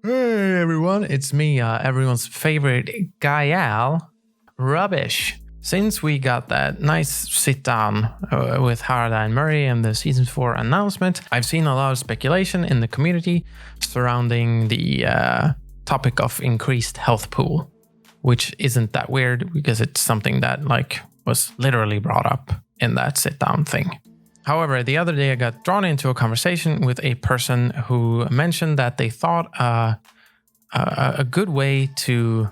Hey everyone, it's me, everyone's favorite guy Al, Rubbish. Since we got that nice sit down with Harada and Murray and the Season 4 announcement, I've seen a lot of speculation in the community surrounding the topic of increased health pool, which isn't that weird because it's something that was literally brought up in that sit down thing. However, the other day I got drawn into a conversation with a person who mentioned that they thought a good way to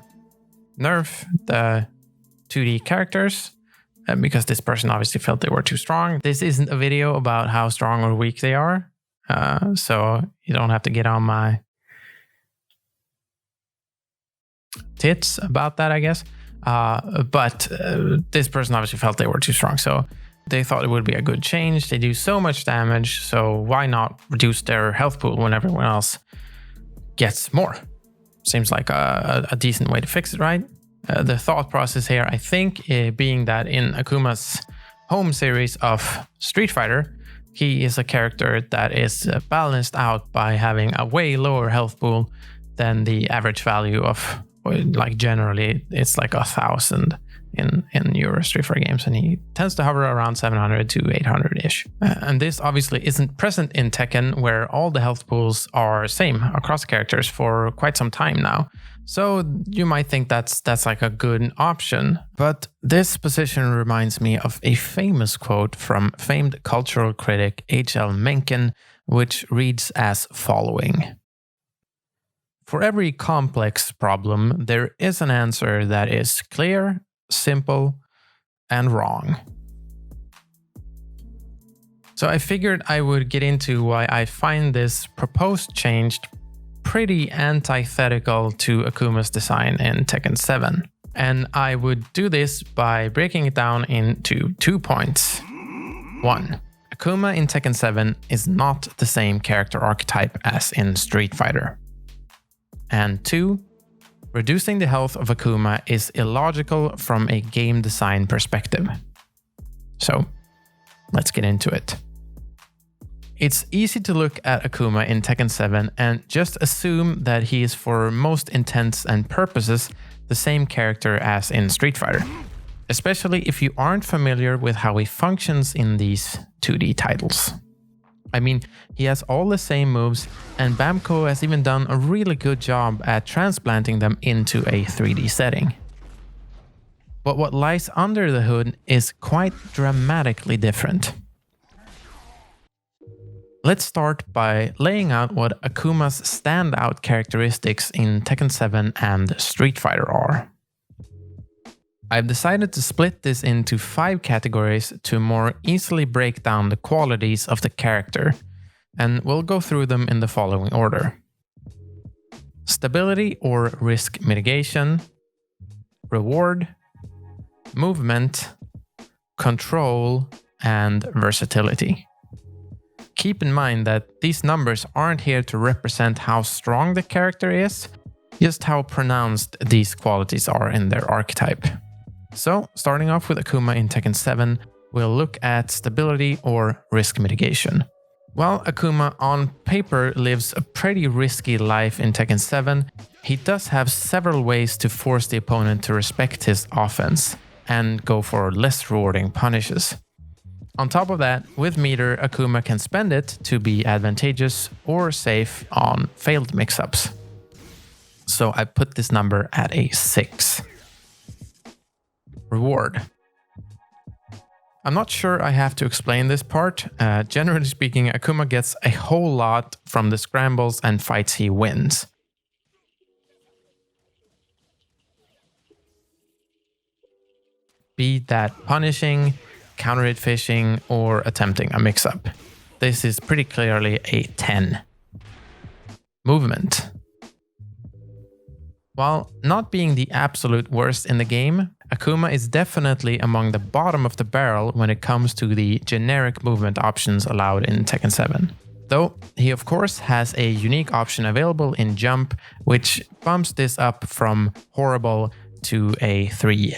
nerf the 2D characters, because this person obviously felt they were too strong. This isn't a video about how strong or weak they are, so you don't have to get on my tits about that, I guess. But this person obviously felt they were too strong, so they thought it would be a good change. They do so much damage, so why not reduce their health pool when everyone else gets more? Seems like a decent way to fix it, right? The thought process here, I think, being that in Akuma's home series of Street Fighter, he is a character that is balanced out by having a way lower health pool than the average value of, generally, it's 1,000 in Euro Street Fighter games, and he tends to hover around 700 to 800-ish. And this obviously isn't present in Tekken, where all the health pools are same across characters for quite some time now. So you might think that's a good option. But this position reminds me of a famous quote from famed cultural critic H.L. Mencken, which reads as following. For every complex problem, there is an answer that is clear, simple, and wrong. So I figured I would get into why I find this proposed change pretty antithetical to Akuma's design in Tekken 7. And I would do this by breaking it down into 2 points. 1. Akuma in Tekken 7 is not the same character archetype as in Street Fighter. And 2. Reducing the health of Akuma is illogical from a game design perspective. So, let's get into it. It's easy to look at Akuma in Tekken 7 and just assume that he is for most intents and purposes the same character as in Street Fighter, especially if you aren't familiar with how he functions in these 2D titles. I mean, he has all the same moves, and Bamco has even done a really good job at transplanting them into a 3D setting. But what lies under the hood is quite dramatically different. Let's start by laying out what Akuma's standout characteristics in Tekken 7 and Street Fighter are. I've decided to split this into 5 categories to more easily break down the qualities of the character, and we'll go through them in the following order. Stability or risk mitigation, reward, movement, control, and versatility. Keep in mind that these numbers aren't here to represent how strong the character is, just how pronounced these qualities are in their archetype. So, starting off with Akuma in Tekken 7, we'll look at stability or risk mitigation. While Akuma on paper lives a pretty risky life in Tekken 7, he does have several ways to force the opponent to respect his offense and go for less rewarding punishes. On top of that, with meter, Akuma can spend it to be advantageous or safe on failed mix-ups. So I put this number at a 6. Reward. I'm not sure I have to explain this part. Generally speaking, Akuma gets a whole lot from the scrambles and fights he wins. Be that punishing, counter-hit fishing, or attempting a mix-up. This is pretty clearly a 10. Movement. While not being the absolute worst in the game, Akuma is definitely among the bottom of the barrel when it comes to the generic movement options allowed in Tekken 7. Though he of course has a unique option available in jump, which bumps this up from horrible to a 3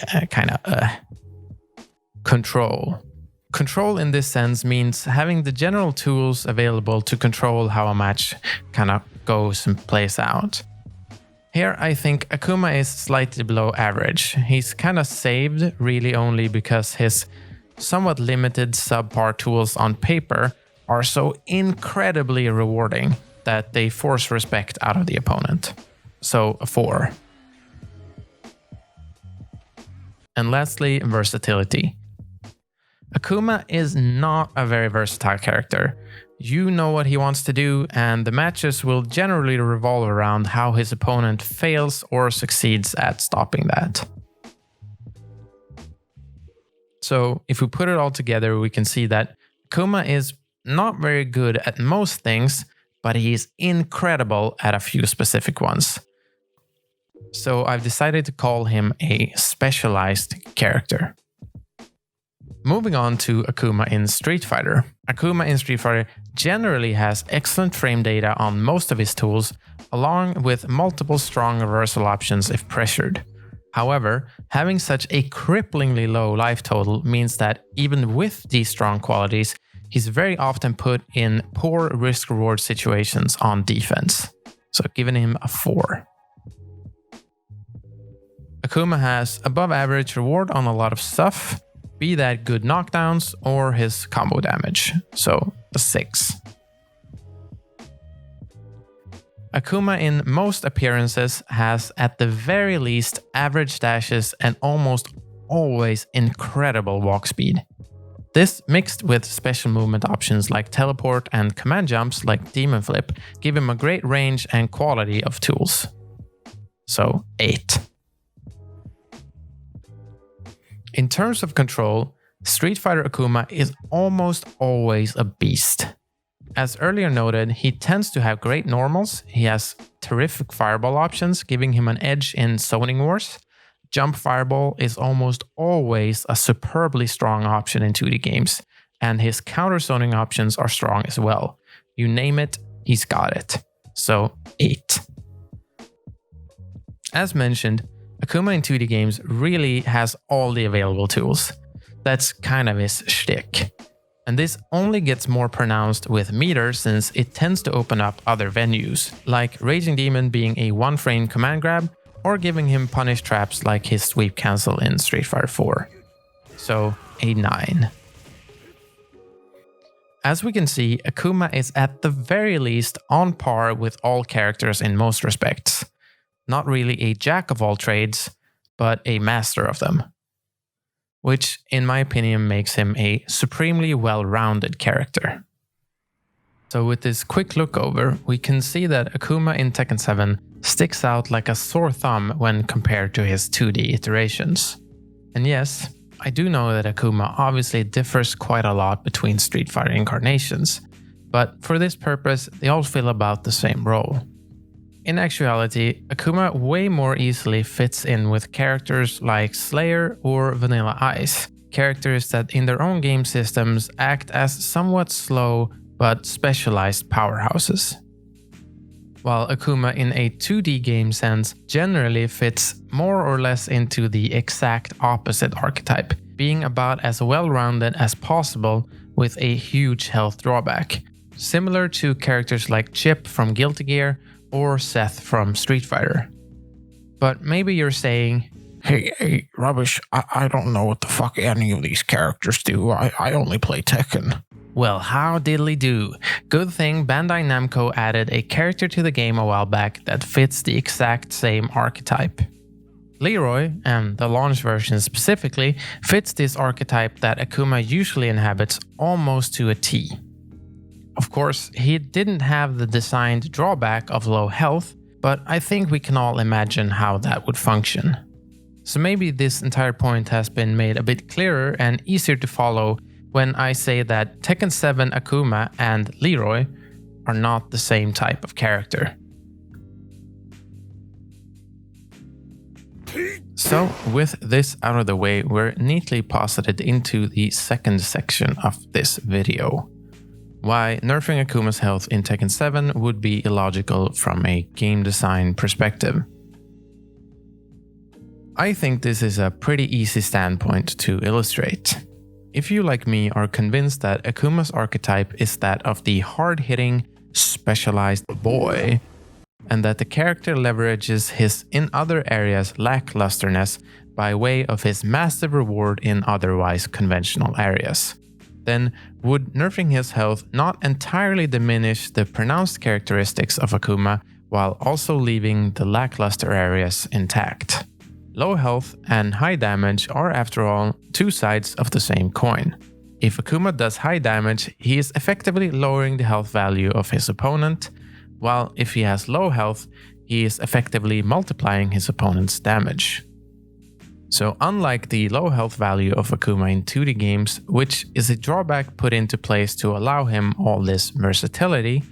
Control. Control in this sense means having the general tools available to control how a match kind of goes and plays out. Here I think Akuma is slightly below average. He's kinda saved really only because his somewhat limited subpar tools on paper are so incredibly rewarding that they force respect out of the opponent. So a 4. And lastly, versatility. Akuma is not a very versatile character. You know what he wants to do, and the matches will generally revolve around how his opponent fails or succeeds at stopping that. So if we put it all together, we can see that Akuma is not very good at most things, but he is incredible at a few specific ones. So I've decided to call him a specialized character. Moving on to Akuma in Street Fighter. Akuma in Street Fighter generally has excellent frame data on most of his tools, along with multiple strong reversal options if pressured. However, having such a cripplingly low life total means that even with these strong qualities, he's very often put in poor risk-reward situations on defense. So giving him a 4. Akuma has above average reward on a lot of stuff, be that good knockdowns or his combo damage, so a 6. Akuma in most appearances has at the very least average dashes and almost always incredible walk speed. This mixed with special movement options like teleport and command jumps like Demon Flip give him a great range and quality of tools. So 8. In terms of control, Street Fighter Akuma is almost always a beast. As earlier noted, he tends to have great normals, he has terrific fireball options, giving him an edge in zoning wars. Jump fireball is almost always a superbly strong option in 2D games, and his counter zoning options are strong as well. You name it, he's got it. So 8. As mentioned, Akuma in 2D games really has all the available tools. That's kind of his shtick. And this only gets more pronounced with meter since it tends to open up other venues, like Raging Demon being a 1-frame command grab, or giving him punish traps like his sweep cancel in Street Fighter 4. So a 9. As we can see, Akuma is at the very least on par with all characters in most respects. Not really a jack of all trades, but a master of them. Which, in my opinion, makes him a supremely well-rounded character. So with this quick look over, we can see that Akuma in Tekken 7 sticks out like a sore thumb when compared to his 2D iterations. And yes, I do know that Akuma obviously differs quite a lot between Street Fighter incarnations, but for this purpose, they all fill about the same role. In actuality, Akuma way more easily fits in with characters like Slayer or Vanilla Ice, characters that in their own game systems act as somewhat slow but specialized powerhouses. While Akuma in a 2D game sense generally fits more or less into the exact opposite archetype, being about as well-rounded as possible with a huge health drawback, similar to characters like Chip from Guilty Gear or Seth from Street Fighter. But maybe you're saying, Hey, rubbish, I don't know what the fuck any of these characters do, I only play Tekken. well, how diddly do. Good thing Bandai Namco added a character to the game a while back that fits the exact same archetype. Leroy, and the launch version specifically, fits this archetype that Akuma usually inhabits almost to a T. Of course, he didn't have the designed drawback of low health, but I think we can all imagine how that would function. So maybe this entire point has been made a bit clearer and easier to follow when I say that Tekken 7 Akuma and Leroy are not the same type of character. So with this out of the way, we're neatly posited into the second section of this video. Why nerfing Akuma's health in Tekken 7 would be illogical from a game design perspective. I think this is a pretty easy standpoint to illustrate. If you, like me, are convinced that Akuma's archetype is that of the hard-hitting, specialized boy, and that the character leverages his in other areas lacklusterness by way of his massive reward in otherwise conventional areas. Then would nerfing his health not entirely diminish the pronounced characteristics of Akuma while also leaving the lackluster areas intact? Low health and high damage are, after all, two sides of the same coin. If Akuma does high damage, he is effectively lowering the health value of his opponent, while if he has low health, he is effectively multiplying his opponent's damage. So unlike the low health value of Akuma in 2D games, which is a drawback put into place to allow him all this versatility,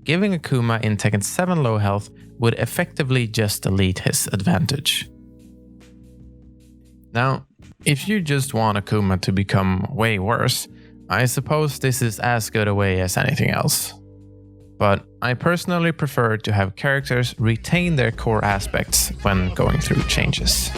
giving Akuma in Tekken 7 low health would effectively just delete his advantage. Now, if you just want Akuma to become way worse, I suppose this is as good a way as anything else. But I personally prefer to have characters retain their core aspects when going through changes.